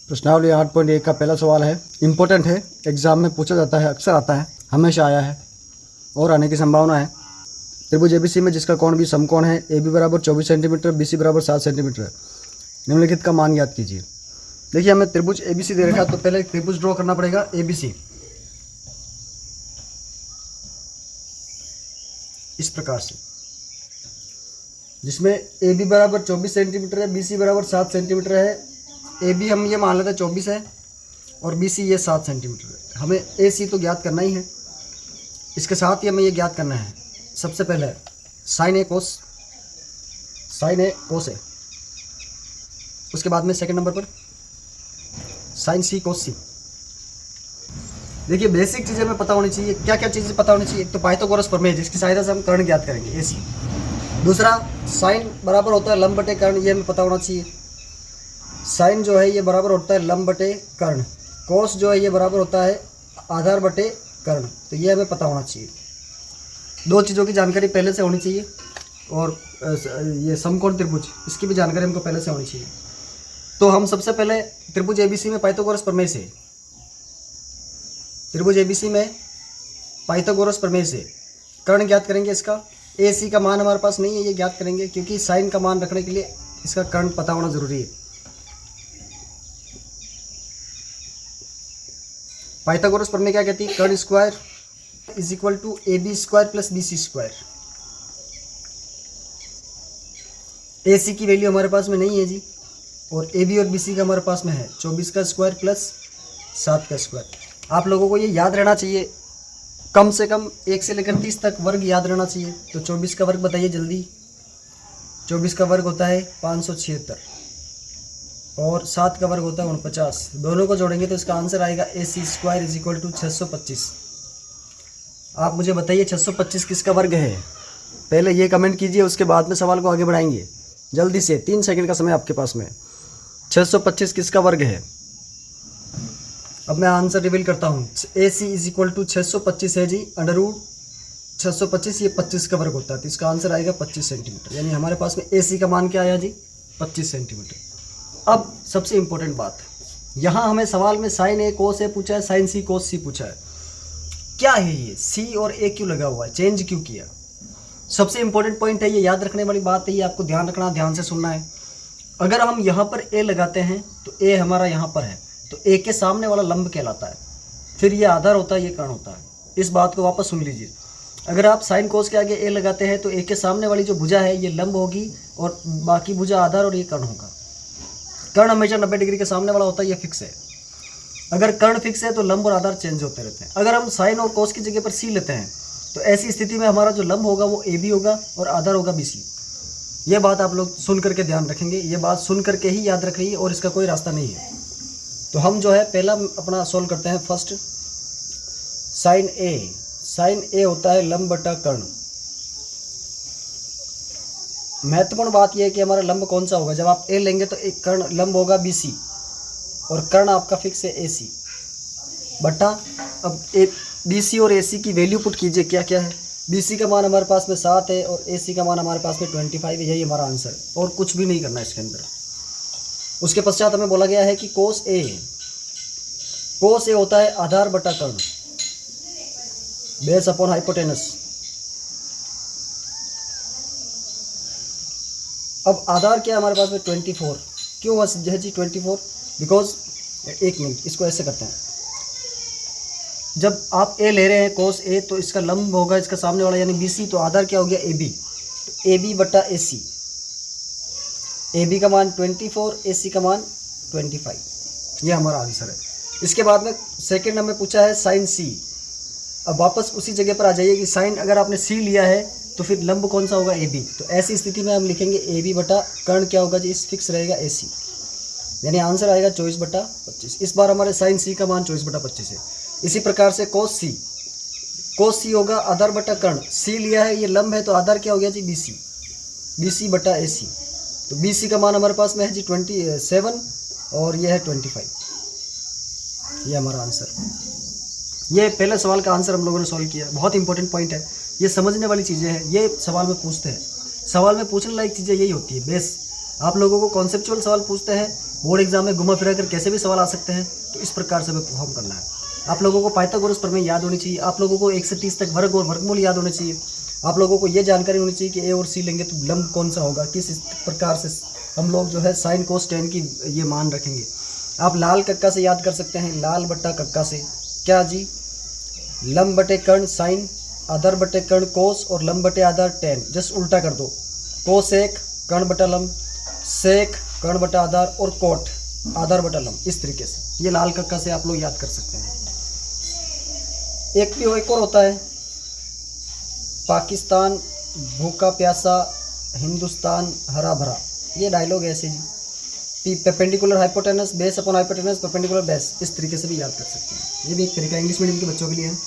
प्रश्नावली 8.1 का पहला सवाल है, इम्पोर्टेंट है, एग्जाम में पूछा जाता है, अक्सर आता है, हमेशा आया है और आने की संभावना है। त्रिभुज एबीसी में जिसका कोण भी समकोण है, ए बी बराबर 24 सेंटीमीटर, बी सी बराबर 7 सेंटीमीटर, निम्नलिखित का मान याद कीजिए। देखिए हमें त्रिभुज एबीसी दे रखा है, तो पहले त्रिभुज ड्रॉ करना पड़ेगा एबीसी, इस प्रकार से, जिसमें ए बी बराबर 24 सेंटीमीटर है, बी सी बराबर 7 सेंटीमीटर है। ए बी हम ये मान लेते हैं 24 है और बी सी ये 7 सेंटीमीटर है। हमें ए सी तो ज्ञात करना ही है, इसके साथ ही हमें ये ज्ञात करना है सबसे पहले साइन ए कोस ए, उसके बाद में सेकंड नंबर पर साइन सी कोस सी। देखिए बेसिक चीज़ें हमें पता होनी चाहिए। क्या क्या चीज़ें पता होनी चाहिए? एक तो पाइथागोरस प्रमेय, जिसकी सहायता से हम कर्ण ज्ञात करेंगे ए सी। दूसरा, साइन बराबर होता है लंब बटे कर्ण, ये हमें पता होना चाहिए। साइन जो है ये बराबर होता है लंब बटे कर्ण, कोस जो है ये बराबर होता है आधार बटे कर्ण, तो ये हमें पता होना चाहिए। दो चीज़ों की जानकारी पहले से होनी चाहिए, और ये समकोण त्रिभुज, इसकी भी जानकारी हमको पहले से होनी चाहिए। तो हम सबसे पहले त्रिभुज एबीसी में पाइथागोरस प्रमेय से, त्रिभुज एबीसी में पाइथागोरस प्रमेय से कर्ण ज्ञात करेंगे। इसका ए सी का मान हमारे पास नहीं है, ये ज्ञात करेंगे, क्योंकि साइन का मान रखने के लिए इसका कर्ण पता होना जरूरी है। पाइथागोरस प्रमेय क्या कहती है? कर्ण square is equal to A B square plus B C square. A C की वैल्यू हमारे पास में नहीं है जी, और ए बी और बी सी का हमारे पास में है 24 का स्क्वायर प्लस 7 का स्क्वायर। आप लोगों को ये याद रहना चाहिए, कम से कम 1 से लेकर 30 तक वर्ग याद रहना चाहिए। तो 24 का वर्ग बताइए जल्दी। 24 का वर्ग होता है 576 और 7 का वर्ग होता है 49। दोनों को जोड़ेंगे तो इसका आंसर आएगा ए सी स्क्वायर इज इक्वल टू 625। आप मुझे बताइए 625 किसका वर्ग है? पहले ये कमेंट कीजिए, उसके बाद में सवाल को आगे बढ़ाएंगे। जल्दी से 3 सेकंड का समय आपके पास में। 625 किसका वर्ग है? अब मैं आंसर रिवील करता हूँ। ए सी इज इक्वल टू 625 है जी, अंडर रूट 625, ये 25 का वर्ग होता है, तो इसका आंसर आएगा 25 सेंटीमीटर। यानी हमारे पास में ए सी का मान क्या आया जी? 25 सेंटीमीटर। अब सबसे इम्पोर्टेंट बात, यहाँ हमें सवाल में साइन ए कोस ए पूछा है, साइन सी कोस सी पूछा है। क्या है ये? सी और ए क्यों लगा हुआ है? चेंज क्यों किया? सबसे इंपॉर्टेंट पॉइंट है, ये याद रखने वाली बात है, ये आपको ध्यान रखना, ध्यान से सुनना है। अगर हम यहाँ पर ए लगाते हैं तो ए हमारा यहाँ पर है, तो ए के सामने वाला लंब कहलाता है, फिर ये आधार होता है, ये कर्ण होता है। इस बात को वापस सुन लीजिए। अगर आप साइन कोस के आगे ए लगाते हैं तो ए के सामने वाली जो भुजा है ये लंब होगी और बाकी भुजा आधार और ये कर्ण होगा। कर्ण हमेशा 90 डिग्री के सामने वाला होता है, ये फिक्स है। अगर कर्ण फिक्स है तो लंब और आधार चेंज होते रहते हैं। अगर हम साइन और कोस की जगह पर सी लेते हैं तो ऐसी स्थिति में हमारा जो लंब होगा वो ए बी होगा और आधार होगा बी सी। ये बात आप लोग सुन करके ध्यान रखेंगे, ये बात सुन करके ही याद रख रही है और इसका कोई रास्ता नहीं है। तो हम जो है पहला अपना सॉल्व करते हैं। फर्स्ट साइन ए, साइन ए होता है लंब बटा कर्ण। महत्वपूर्ण बात यह है कि हमारा लंब कौन सा होगा। जब आप ए लेंगे तो एक कर्ण लंब होगा बी सी और कर्ण आपका फिक्स है ए सी बटा, अब ए बी सी और ए सी की वैल्यू पुट कीजिए, क्या क्या है। बी सी का मान हमारे पास में 7 है और ए सी का मान हमारे पास में 25 है। यही हमारा आंसर है और कुछ भी नहीं करना है इसके अंदर। उसके पश्चात हमें बोला गया है कि कोस ए होता है आधार बटा कर्ण, बेस अपॉन हाइपोटेनस। अब आधार क्या है हमारे पास में? 24। क्यों है जी 24? बिकॉज, एक मिनट, इसको ऐसे करते हैं। जब आप ए ले रहे हैं कोस ए, तो इसका लंब होगा इसका सामने वाला यानी बी सी, तो आधार क्या हो गया? A B. तो ए बी बटा ए सी, ए बी का मान 24, ए सी का मान 25। ये हमारा आंसर है। इसके बाद में सेकंड हमें पूछा है साइन सी। अब वापस उसी जगह पर आ जाइए कि साइन अगर आपने सी लिया है तो फिर लंब कौन सा होगा? A B. तो ऐसी स्थिति में हम लिखेंगे ए बी बटा कर्ण क्या होगा जी? इस फिक्स रहेगा ए सी, यानी आंसर आएगा 24 बटा 25। इस बार हमारे साइन सी का मान 24 बटा 25 है। इसी प्रकार से कोस सी होगा आधार बटा कर्ण। सी लिया है, ये लंब है, तो आधार क्या हो गया जी? बी सी, बी सी बटा ए सी। तो बी सी का मान हमारे पास में है जी 27 और ये है 25। ये हमारा आंसर। ये पहले सवाल का आंसर हम लोगों ने सॉल्व किया। बहुत इंपॉर्टेंट पॉइंट है, ये समझने वाली चीज़ें हैं, ये सवाल में पूछते हैं। सवाल में पूछने लायक चीज़ें यही होती है, बेस आप लोगों को कॉन्सेप्चुअल सवाल पूछते हैं, बोर्ड एग्जाम में घुमा फिरा कर कैसे भी सवाल आ सकते हैं, तो इस प्रकार से हमें परफॉर्म करना है। आप लोगों को पाइथागोरस प्रमेय याद होनी चाहिए, आप लोगों को 1 से 30 तक वर्ग और वर्गमूल याद होने चाहिए, आप लोगों को ये जानकारी होनी चाहिए कि ए और सी लेंगे तो लंब कौन सा होगा, किस प्रकार से हम लोग जो है साइन कोस टेन की ये मान रखेंगे। आप लाल कक्का से याद कर सकते हैं, लाल बट्टा कक्का से क्या जी, लंब बटे कर्ण साइन, आधार बटे कर्ण कोस और लंब बटे आधार टेन। जस्ट उल्टा कर दो, कोस एक कर्ण बटा लंब, सेक कर्ण बटा आधार और कोट आधार बटा लंब। इस तरीके से ये लाल कक्का से आप लोग याद कर सकते हैं। एक और होता है, पाकिस्तान भूखा प्यासा, हिंदुस्तान हरा भरा। ये डायलॉग ऐसे जी, perpendicular hypotenuse base upon hypotenuse perpendicular base, इस तरीके से भी याद कर सकते हैं। ये भी एक तरीका इंग्लिश मीडियम के बच्चों के लिए है।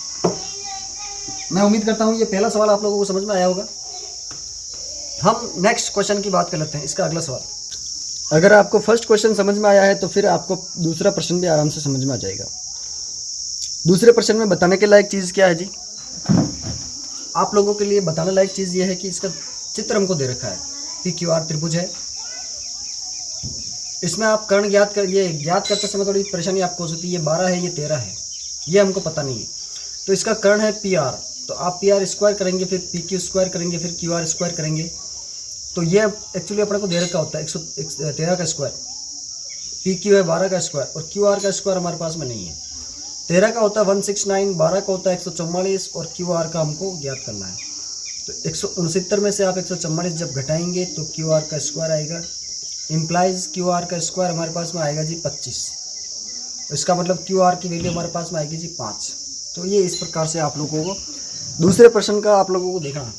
मैं उम्मीद करता हूँ ये पहला सवाल आप लोगों को समझ में आया होगा। हम नेक्स्ट क्वेश्चन की बात कर लेते हैं, इसका अगला सवाल। अगर आपको फर्स्ट क्वेश्चन समझ में आया है तो फिर आपको दूसरा प्रश्न भी आराम से समझ में आ जाएगा। दूसरे प्रश्न में बताने के लायक चीज़ क्या है जी, आप लोगों के लिए बताने लायक चीज़ ये है कि इसका चित्र हमको दे रखा है, PQR त्रिभुज है। इसमें आप कर्ण ज्ञात करते समय थोड़ी परेशानी आपको हो सकती है। ये 12 है, ये 13 है, ये हमको पता नहीं है। तो इसका कर्ण है PR, तो आप PR स्क्वायर करेंगे, फिर PQ स्क्वायर करेंगे, फिर QR स्क्वायर करेंगे। तो ये एक्चुअली अपने को दे रखा होता है 113 का स्क्वायर, PQ है 12 का स्क्वायर और QR का स्क्वायर हमारे पास में नहीं है। 13 का होता है 169, 12 का होता है 144 और QR का हमको ज्ञात करना है। तो 169 में से आप 144 जब घटाएंगे तो QR का स्क्वायर आएगा, इम्प्लाइज QR का स्क्वायर हमारे पास में आएगा जी 25। इसका मतलब QR की वैल्यू हमारे पास में आएगी जी 5। तो ये इस प्रकार से आप लोगों को दूसरे प्रश्न का आप लोगों को देखना है,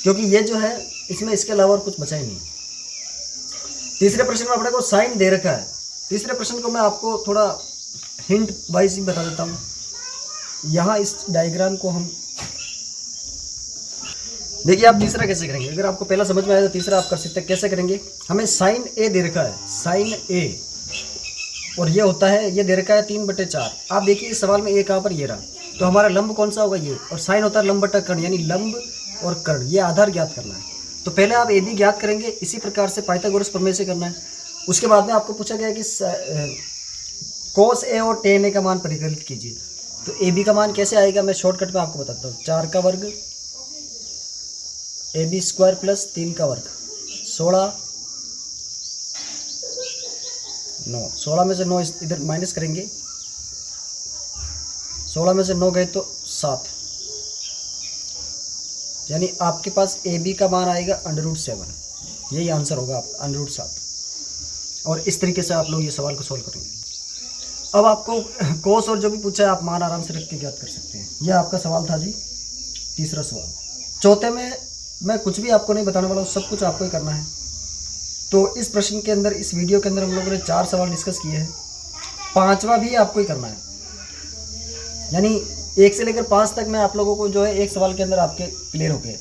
क्योंकि ये जो है इसमें इसके अलावा और कुछ बचा ही नहीं। तीसरे प्रश्न में अपने को साइन दे रखा है। तीसरे प्रश्न को मैं आपको थोड़ा हिंट वाइज ही बता देता हूँ। यहाँ इस डायग्राम को हम देखिए, आप तीसरा कैसे करेंगे। अगर आपको पहला समझ में आया तो तीसरा आप कर सकते हैं। कैसे करेंगे, हमें साइन A दे रखा है, साइन A, और ये होता है, ये दे रखा है 3/4। आप देखिए इस सवाल में A कहाँ पर, ये रहा। तो हमारा लंब कौन सा होगा, ये, और साइन होता है लंब बटा कर्ण, यानी लंब और कर्ण, ये आधार ज्ञात करना है। तो पहले आप AB ज्ञात करेंगे, इसी प्रकार से पाइथागोरस प्रमेय से करना है। उसके बाद में आपको पूछा गया कि cos A और tan A का मान परिकलित कीजिए। तो AB का मान कैसे आएगा, मैं शॉर्टकट में आपको बताता हूँ। 4 का वर्ग AB स्क्वायर प्लस 3 का वर्ग 16, 9, 16 में से 9 इधर माइनस करेंगे, 16 में से 9 गए तो 7, यानी आपके पास AB का मान आएगा √7। यही आंसर होगा आपका √7। और इस तरीके से आप लोग ये सवाल को सॉल्व करेंगे। अब आपको कोस और जो भी पूछा है आप मान आराम से रख के ज्ञात कर सकते हैं। यह आपका सवाल था जी, तीसरा सवाल। चौथे में मैं कुछ भी आपको नहीं बताने वाला हूँ, सब कुछ आपको ही करना है। तो इस प्रश्न के अंदर, इस वीडियो के अंदर हम लोगों ने 4 सवाल डिस्कस किए हैं, 5वां भी आपको ही करना है। यानी 1 से लेकर 5 तक मैं आप लोगों को जो है एक सवाल के अंदर आपके क्लियर हो गए,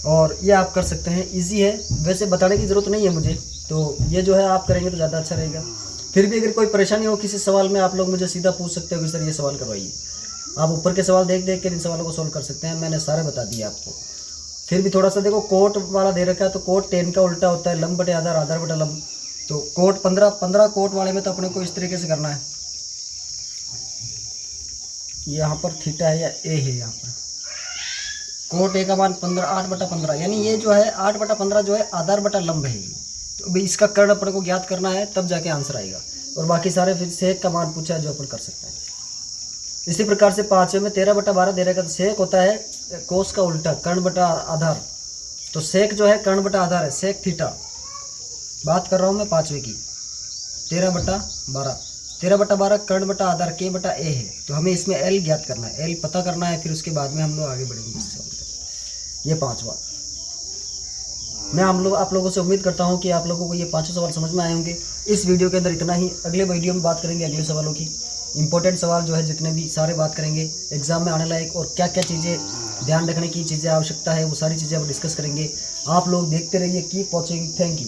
और ये आप कर सकते हैं। इजी है, वैसे बताने की ज़रूरत नहीं है मुझे, तो ये जो है आप करेंगे तो ज़्यादा अच्छा रहेगा। फिर भी अगर कोई परेशानी हो किसी सवाल में, आप लोग मुझे सीधा पूछ सकते हो कि सर ये सवाल करवाइए। आप ऊपर के सवाल देख कर इन सवालों को सोल्व कर सकते हैं, मैंने सारे बता दिए आपको। फिर भी थोड़ा सा देखो, कोट वाला दे रखा है, तो कोट 10 का उल्टा होता है लंब बटे आधार, आधार बटा लंब। तो कोट 15 कोट वाले में तो अपने को इस तरीके से करना है। यहाँ पर थीटा है या ए है, यहाँ पर कोट ए का मान 8/15, यानी ये जो है 8/15 जो है आधार बटा लंब है। तो अभी इसका कर्ण अपने को ज्ञात करना है, तब जाके आंसर आएगा। और बाकी सारे फिर सेक का मान पूछा है जो अपन कर सकते हैं। इसी प्रकार से 5वें में 13/12 दे रखा, तो सेक होता है कोस का उल्टा, कर्ण बटा आधार। तो सेक जो है कर्ण बटा आधार है, सेक थीटा। बात कर रहा हूँ मैं 5वें की। 13/12, 13/12 कर्ण बटा आधार के बटा ए है। तो हमें इसमें एल ज्ञात करना है, एल पता करना है, फिर उसके बाद में हम लोग आगे बढ़ेंगे। ये 5वां। मैं आप लोगों से उम्मीद करता हूँ कि आप लोगों को ये 5 सवाल समझ में आए होंगे। इस वीडियो के अंदर इतना ही। अगले वीडियो में बात करेंगे अगले सवालों की। इंपॉर्टेंट सवाल जो है जितने भी सारे बात करेंगे, एग्जाम में आने लायक, और क्या क्या चीज़ें ध्यान रखने की चीज़ें आवश्यकता है, वो सारी चीज़ें अब डिस्कस करेंगे। आप लोग देखते रहिए, कीप वॉचिंग, थैंक यू।